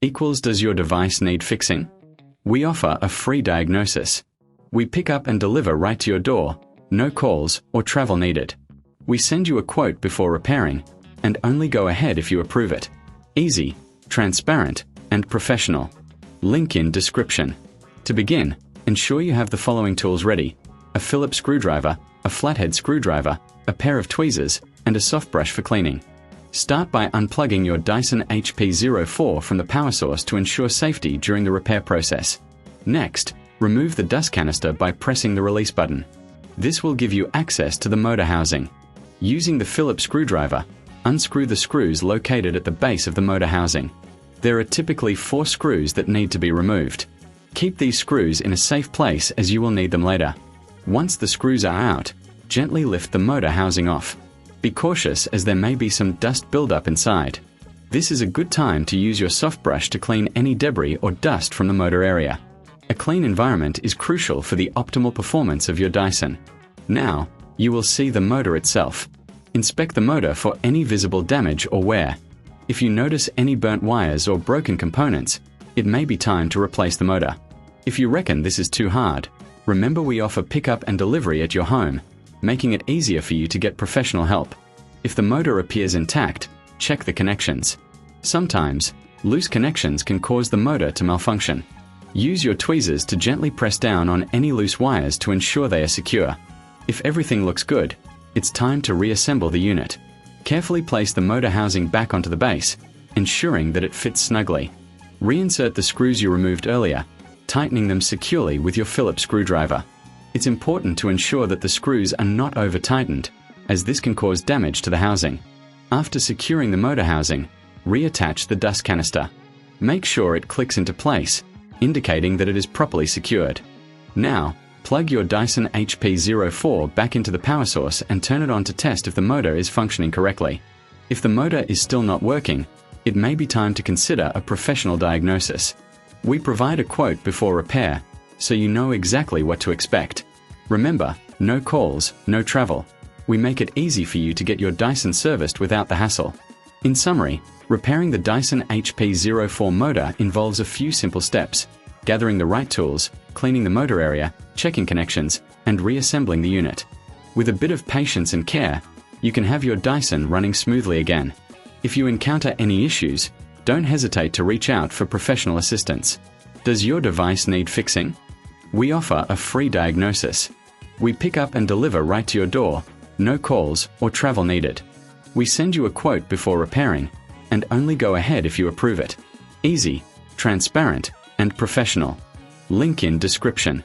equals does your device need fixing? We offer a free diagnosis. We pick up and deliver right to your door, no calls or travel needed. We send you a quote before repairing, and only go ahead if you approve it. Easy, transparent, and professional. Link in description. To begin, ensure you have the following tools ready: a Phillips screwdriver, a flathead screwdriver, a pair of tweezers, and a soft brush for cleaning. Start by unplugging your Dyson HP04 from the power source to ensure safety during the repair process. Next, remove the dust canister by pressing the release button. This will give you access to the motor housing. Using the Phillips screwdriver, unscrew the screws located at the base of the motor housing. There are typically 4 screws that need to be removed. Keep these screws in a safe place as you will need them later. Once the screws are out, gently lift the motor housing off. Be cautious as there may be some dust buildup inside. This is a good time to use your soft brush to clean any debris or dust from the motor area. A clean environment is crucial for the optimal performance of your Dyson. Now, you will see the motor itself. Inspect the motor for any visible damage or wear. If you notice any burnt wires or broken components, it may be time to replace the motor. If you reckon this is too hard, remember we offer pickup and delivery at your home, making it easier for you to get professional help. If the motor appears intact, check the connections. Sometimes, loose connections can cause the motor to malfunction. Use your tweezers to gently press down on any loose wires to ensure they are secure. If everything looks good, it's time to reassemble the unit. Carefully place the motor housing back onto the base, ensuring that it fits snugly. Reinsert the screws you removed earlier, tightening them securely with your Phillips screwdriver. It's important to ensure that the screws are not over-tightened, as this can cause damage to the housing. After securing the motor housing, reattach the dust canister. Make sure it clicks into place, indicating that it is properly secured. Now, plug your Dyson HP04 back into the power source and turn it on to test if the motor is functioning correctly. If the motor is still not working, it may be time to consider a professional diagnosis. We provide a quote before repair, so you know exactly what to expect. Remember, no calls, no travel. We make it easy for you to get your Dyson serviced without the hassle. In summary, repairing the Dyson HP04 motor involves a few simple steps: gathering the right tools, cleaning the motor area, checking connections, and reassembling the unit. With a bit of patience and care, you can have your Dyson running smoothly again. If you encounter any issues, don't hesitate to reach out for professional assistance. Does your device need fixing? We offer a free diagnosis. We pick up and deliver right to your door, no calls or travel needed. We send you a quote before repairing, and only go ahead if you approve it. Easy, transparent, and professional. Link in description.